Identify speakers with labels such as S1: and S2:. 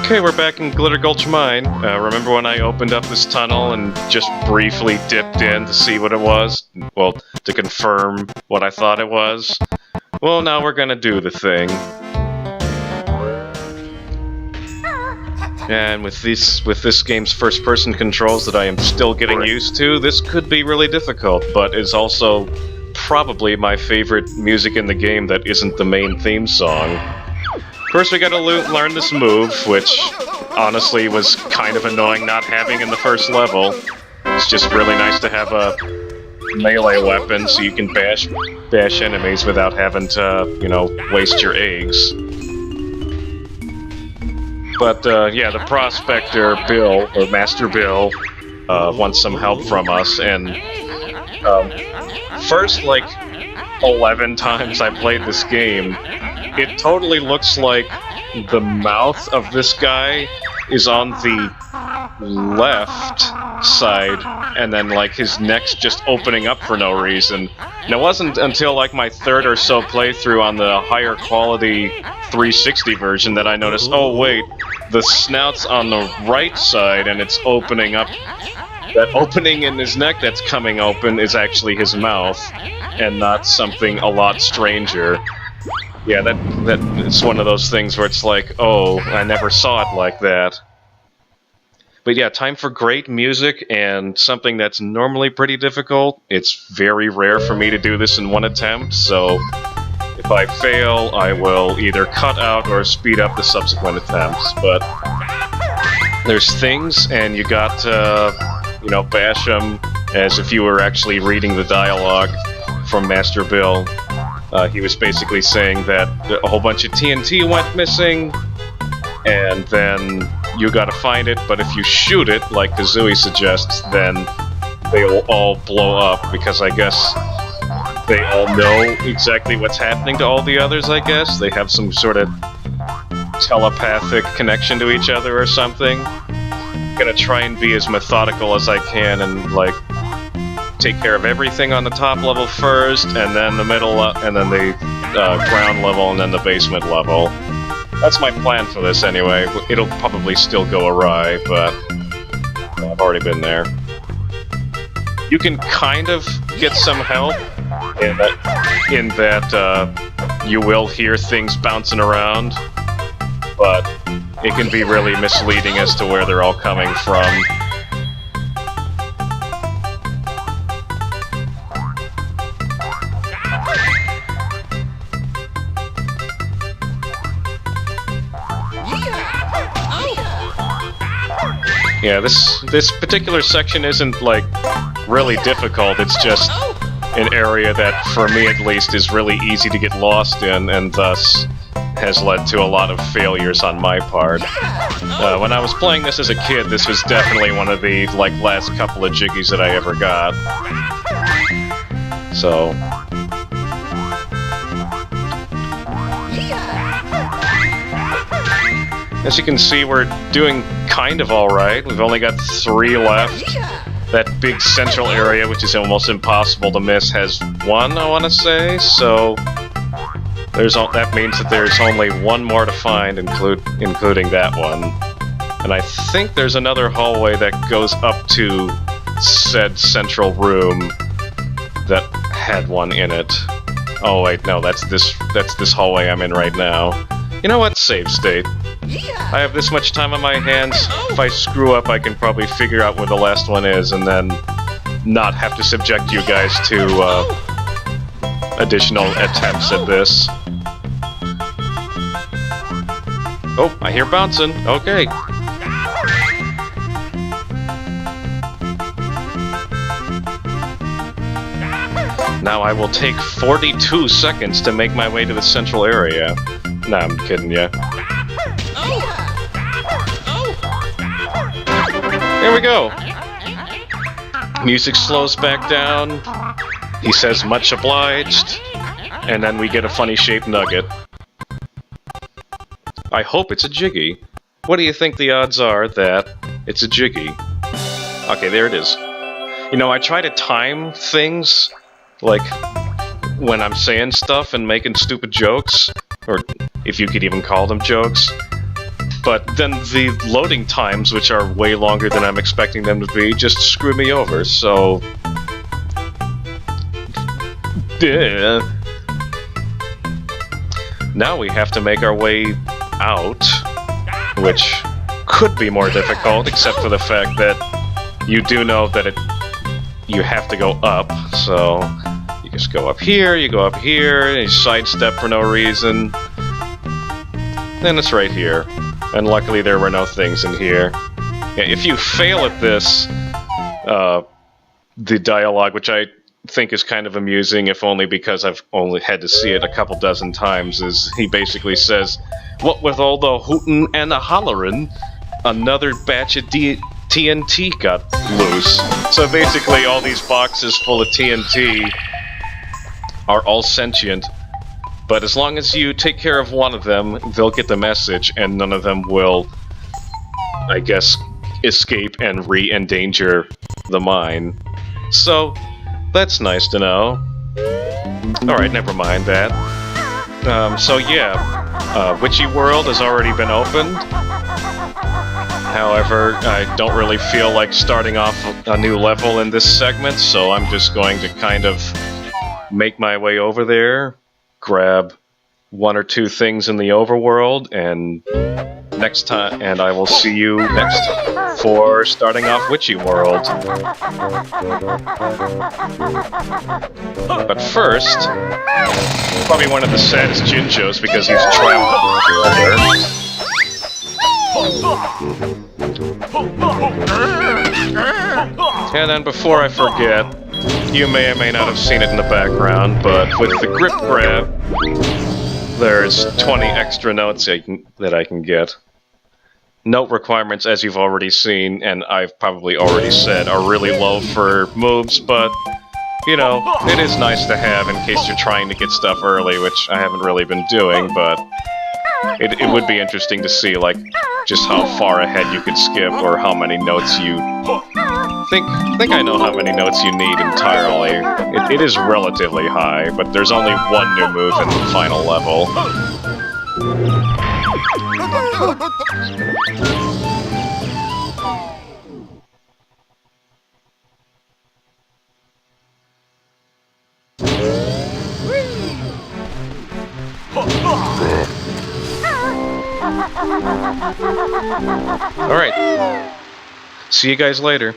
S1: Okay, we're back in Glitter Gulch Mine. Remember when I opened up this tunnel and just briefly dipped in to see what it was? Well, to confirm what I thought it was? Well, now we're gonna do the thing. And with this game's first-person controls that I am still getting used to, this could be really difficult, but it's also probably my favorite music in the game that isn't the main theme song. First we gotta learn this move, which honestly was kind of annoying not having in the first level. It's just really nice to have a melee weapon so you can bash enemies without having to, you know, waste your eggs. But yeah, the Prospector Bill, or Master Bill, wants some help from us, and first, like, 11 times I played this game, it totally looks like the mouth of this guy is on the left side, and then like his neck's just opening up for no reason. And it wasn't until like my third or so playthrough on the higher quality 360 version that I noticed, oh wait, the snout's on the right side and it's opening up. That opening in his neck that's coming open is actually his mouth, and not something a lot stranger. Yeah, that it's one of those things where it's like, oh, I never saw it like that. But yeah, time for great music and something that's normally pretty difficult. It's very rare for me to do this in one attempt, so if I fail, I will either cut out or speed up the subsequent attempts. But there's things, and you got to, you know, bash them as if you were actually reading the dialogue from Master Bill. He was basically saying that a whole bunch of TNT went missing, and then you gotta find it, but if you shoot it, like Kazooie suggests, then they will all blow up, because I guess they all know exactly what's happening to all the others, I guess. They have some sort of telepathic connection to each other or something. I'm gonna try and be as methodical as I can and, like, take care of everything on the top level first, and then the middle, and then the ground level, and then the basement level. That's my plan for this anyway. It'll probably still go awry, but I've already been there. You can kind of get some help in that you will hear things bouncing around, but it can be really misleading as to where they're all coming from. Yeah, this particular section isn't, like, really difficult. It's just an area that, for me at least, is really easy to get lost in, and thus has led to a lot of failures on my part. When I was playing this as a kid, this was definitely one of the, like, last couple of jiggies that I ever got. So... as you can see, we're doing kind of alright. We've only got 3 left. That big central area, which is almost impossible to miss, has 1, I want to say, so that means that there's only 1 more to find, including that one. And I think there's another hallway that goes up to said central room that had 1 in it. Oh wait, no, that's this hallway I'm in right now. You know what? Save state. I have this much time on my hands. If I screw up, I can probably figure out where the last one is, and then not have to subject you guys to additional attempts at this. Oh, I hear bouncing. Okay. Now I will take 42 seconds to make my way to the central area. Nah, I'm kidding ya. There we go! Music slows back down, he says much obliged, and then we get a funny shaped nugget. I hope it's a Jiggy. What do you think the odds are that it's a Jiggy? Okay, there it is. You know, I try to time things, like, when I'm saying stuff and making stupid jokes, or if you could even call them jokes. But then the loading times, which are way longer than I'm expecting them to be, just screw me over, so... Now we have to make our way out, which could be more difficult, except for the fact that you do know that you have to go up, so you just go up here, and you sidestep for no reason, then it's right here. And luckily there were no things in here. Yeah, if you fail at this, the dialogue, which I think is kind of amusing, if only because I've only had to see it a couple dozen times, is he basically says, "What with all the hootin' and the hollerin', another batch of TNT got loose." So basically all these boxes full of TNT are all sentient, but as long as you take care of one of them, they'll get the message, and none of them will, I guess, escape and re-endanger the mine. So, that's nice to know. Alright, never mind that. So yeah, Witchy World has already been opened. However, I don't really feel like starting off a new level in this segment, so I'm just going to kind of make my way over there, grab one or two things in the overworld, and next time, and I will see you next time for starting off Witchy World. But first, probably one of the saddest Jinjos because he's trapped underwater. And then before I forget, you may or may not have seen it in the background, but with the grip grab, there's 20 extra notes that I can get. Note requirements, as you've already seen, and I've probably already said, are really low for moves, but, you know, it is nice to have in case you're trying to get stuff early, which I haven't really been doing, but it would be interesting to see, like, just how far ahead you could skip, or how many notes you... think I know how many notes you need entirely. It is relatively high, but there's only one new move in the final level. Alright. See you guys later.